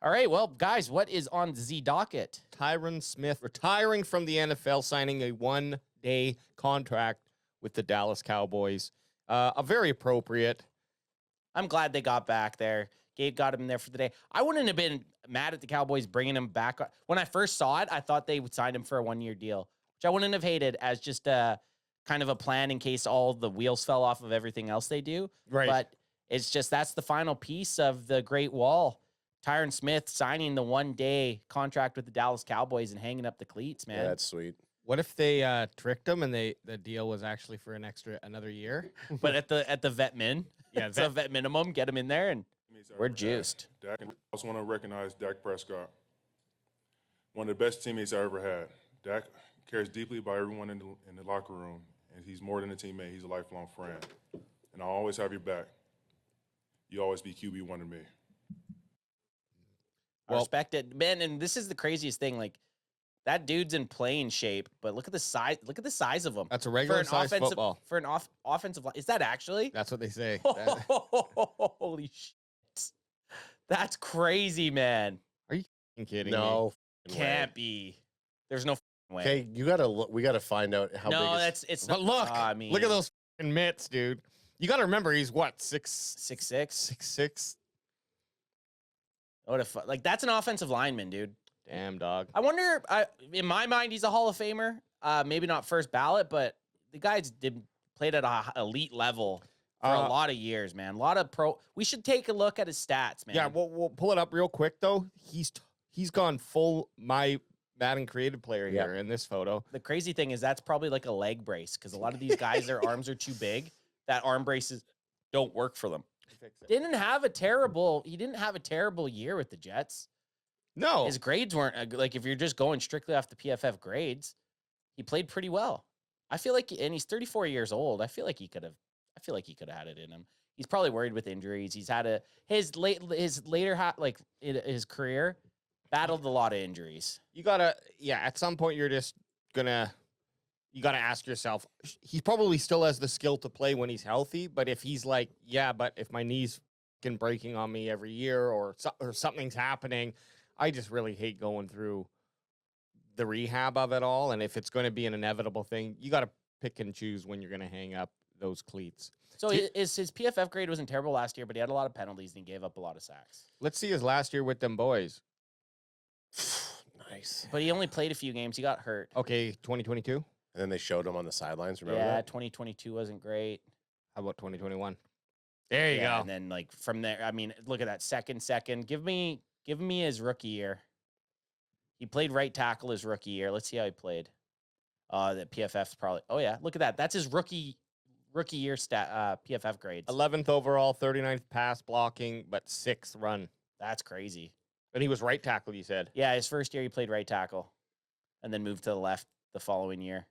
All right, well, guys, what is on the docket? Tyron Smith retiring from the NFL, signing a one-day contract with the Dallas Cowboys. A very appropriate. I'm glad they got back there. Gabe got him there for the day. I wouldn't have been mad at the Cowboys bringing him back. When I first saw it, I thought they would sign him for a one-year deal, which I wouldn't have hated as just kind of a plan in case all the wheels fell off of everything else they do. Right. But it's just that's the final piece of the Great Wall. Tyron Smith signing the one-day contract with the Dallas Cowboys and hanging up the cleats, man. Yeah, that's sweet. What if they tricked him and the deal was actually for another year? But at the vet min, Yeah, it's a vet minimum. Get him in there, and we're juiced. Dak, I also want to recognize Dak Prescott, one of the best teammates I ever had. Dak cares deeply about everyone in the locker room, and he's more than a teammate. He's a lifelong friend, and I'll always have your back. You always be QB1 to me. I respect it, man. And this is the craziest thing. Like, that dude's in playing shape, but look at the size. Look at the size of him. That's a regular size football. For an offensive line. Is that actually? That's what they say. Holy shit. That's crazy, man. Are you kidding me? No, Can't be. There's no way. Okay, you gotta look. We gotta find out how no, big. it's But not. look, I mean, look at those mitts, dude. You got to remember, he's what, 6'6". 6'6"? What if that's an offensive lineman, dude? Damn, dog. I wonder. In my mind, he's a Hall of Famer. Maybe not first ballot, but the guys played at a elite level for a lot of years, man. A lot of pro. We should take a look at his stats, man. Yeah, we'll pull it up real quick though. He's gone full my Madden creative player here in this photo. The crazy thing is that's probably like a leg brace because a lot of these guys, their arms are too big. That arm braces don't work for them. He didn't have a terrible year with the Jets. No, His grades weren't like, if you're just going strictly off the PFF grades, he played pretty well. I feel like, and he's 34 years old. I feel like he could have had it in him. He's probably worried with injuries. He's had his career battled a lot of injuries. you gotta, at some point you're just gonna, you gotta ask yourself, he probably still has the skill to play when he's healthy, but if he's like, but if my knee's fucking breaking on me every year or something's happening, I just really hate going through the rehab of it all. And if it's going to be an inevitable thing, you got to pick and choose when you're going to hang up those cleats. So his PFF grade wasn't terrible last year, but he had a lot of penalties and he gave up a lot of sacks. Let's see his last year with them boys. Nice. But he only played a few games. He got hurt. Okay, 2022. And then they showed him on the sidelines. Remember Yeah, that? 2022 wasn't great. How about 2021? There you go. And then like from there, I mean, look at that second. Give me his rookie year. He played right tackle his rookie year. Let's see how he played. The PFF's probably. Oh yeah, look at that. That's his rookie year stat. PFF grades. 11th overall, 39th pass blocking, but 6th run. That's crazy. And he was right tackle, you said. Yeah, his first year he played right tackle, and then moved to the left the following year.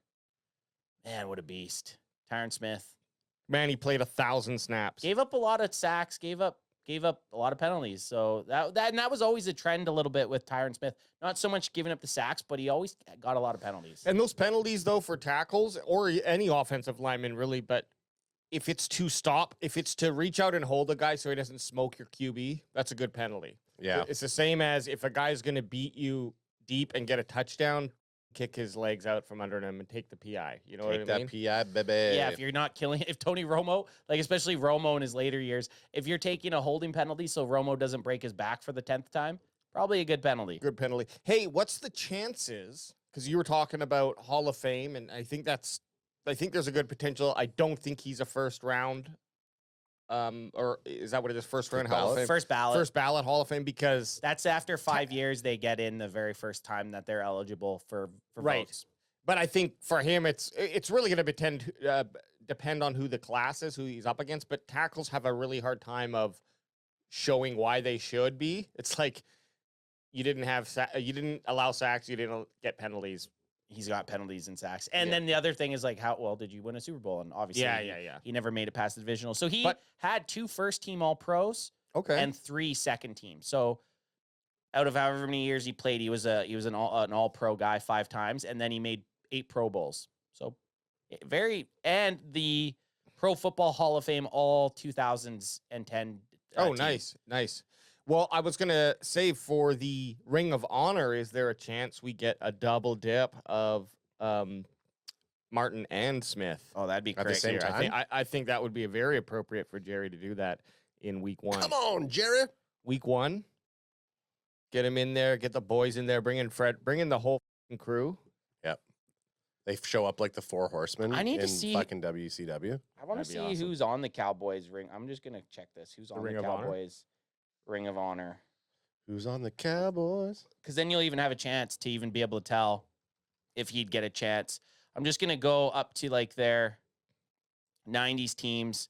Man, what a beast! Tyron Smith. Man, he played 1,000 snaps. Gave up a lot of sacks. Gave up a lot of penalties. So that was always a trend a little bit with Tyron Smith. Not so much giving up the sacks, but he always got a lot of penalties. And those penalties, though, for tackles or any offensive lineman, really, but if it's to reach out and hold a guy so he doesn't smoke your QB, that's a good penalty. Yeah. It's the same as if a guy's going to beat you deep and get a touchdown, kick his legs out from under him and take the PI. You know what I mean? Take that PI, baby. Yeah, if you're not killing, if Tony Romo, like especially Romo in his later years, if you're taking a holding penalty so Romo doesn't break his back for the 10th time, probably a good penalty. Good penalty. Hey, what's the chances? Because you were talking about Hall of Fame, and I think there's a good potential. I don't think he's a first round. Or is that what it is? First round Hall of Fame? First ballot Hall of Fame, because that's after 5 years they get in the very first time that they're eligible for votes. But I think for him, it's really going to depend on who the class is, who he's up against. But tackles have a really hard time of showing why they should be. It's like you didn't allow sacks, you didn't get penalties. He's got penalties and sacks. And then the other thing is like, how well did you win a Super Bowl? And obviously, he never made it past the divisional. So he had 2 first-team All-Pros and 3 second teams. So out of however many years he played, he was an All-Pro guy 5 times, and then he made 8 Pro Bowls. So and the Pro Football Hall of Fame all 2010. Oh, nice. Well, I was gonna say for the Ring of Honor, is there a chance we get a double dip of Martin and Smith? Oh, that'd be At the crazy. same time? I think that would be very appropriate for Jerry to do that in week 1. Come on, Jerry. Week 1, get him in there, get the boys in there, bring in the whole crew. Yep. They show up like the 4 horsemen. I need to in see- fucking WCW. I want to That'd see be awesome. who's on the Cowboys ring. I'm just gonna check this. Who's on Ring the of Honor? Cowboys Ring of Honor? Who's on the Cowboys? Because then you'll even have a chance to even be able to tell if he'd get a chance. I'm just gonna go up to like their 90s teams.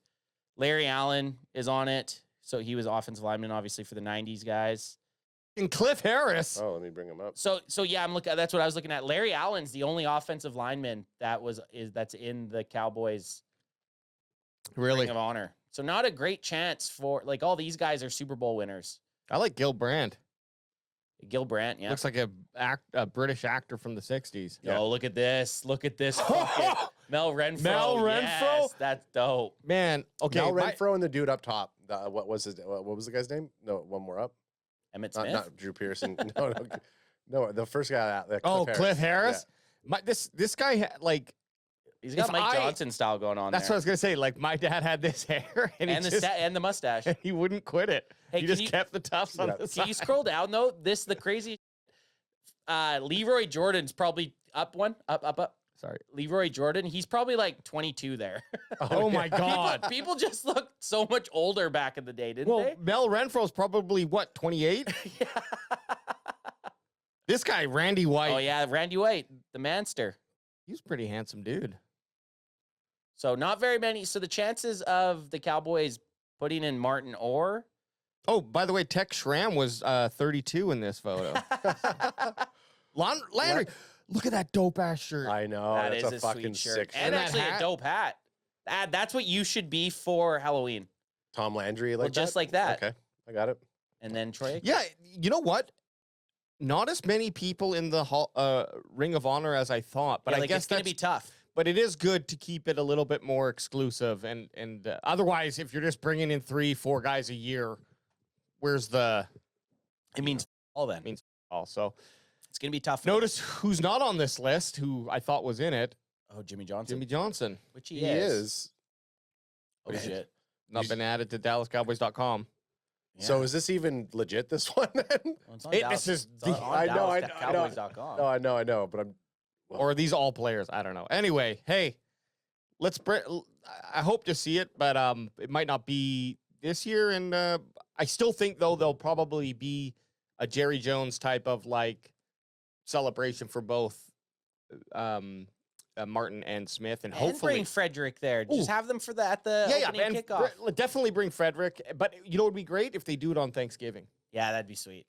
Larry Allen is on it, so he was offensive lineman, obviously for the 90s guys. And Cliff Harris. Oh, let me bring him up. So yeah, I'm looking. That's what I was looking at. Larry Allen's the only offensive lineman that's in the Cowboys Really? Ring of Honor. So not a great chance for like all these guys are Super Bowl winners. I like Gil Brandt. Gil Brandt, yeah. Looks like a British actor from the 60s. Oh, look at this. Look at this. fucking Mel Renfro. Mel Renfro? Yes, that's dope. Man, okay. Mel Renfro and the dude up top. What was the guy's name? No, one more up. Emmett Smith. Not Drew Pearson. No, the first guy. Cliff Harris. This guy like He's got Mike Johnson style going on that's there. what I was gonna say. Like my dad had this hair and And the mustache. he wouldn't quit it. Hey, he can just you- kept the tufts on the Can side. you scroll down though? The crazy Leroy Jordan's probably up. Sorry. Leroy Jordan, he's probably like 22 there. Oh my God. People just looked so much older back in the day, didn't Well, they? Mel Renfro's probably what, 28? Yeah. This guy, Randy White. Oh yeah, Randy White, the Manster. He's a pretty handsome dude. So not very many. So the chances of the Cowboys putting in Martin Orr. Oh, by the way, Tex Schramm was 32 in this photo. Landry, look at that dope ass shirt. I know. That That's is a a fucking sweet shirt. sick And shirt. that actually hat? a dope hat. That's what you should be for Halloween. Tom Landry, like Well, just like that. Okay, I got it. And then Troy. Yeah, you know what? Not as many people in the Ring of Honor as I thought, but Yeah, I like, guess it's gonna that's be tough. But it is good to keep it a little bit more exclusive, and otherwise, if you're just bringing in 3-4 guys a year, where's the? It means all that. means also. It's gonna be tough. Notice who's not on this list, who I thought was in it. Oh, Jimmy Johnson. Jimmy Johnson, Which He is. Oh shit. not been added to DallasCowboys.com. So is this even legit? This one? Then? Well, it's on This is it's on I know, I know. DallasCowboys.com. No, I know, but I'm. Or are these all players? I don't know. Anyway, hey, I hope to see it, but it might not be this year. And I still think though there'll probably be a Jerry Jones type of like celebration for both Martin and Smith, and And hopefully bring Frederick there. Just Ooh. have them for the opening and kickoff. definitely bring Frederick. But you know, it would be great if they do it on Thanksgiving. Yeah, that'd be sweet.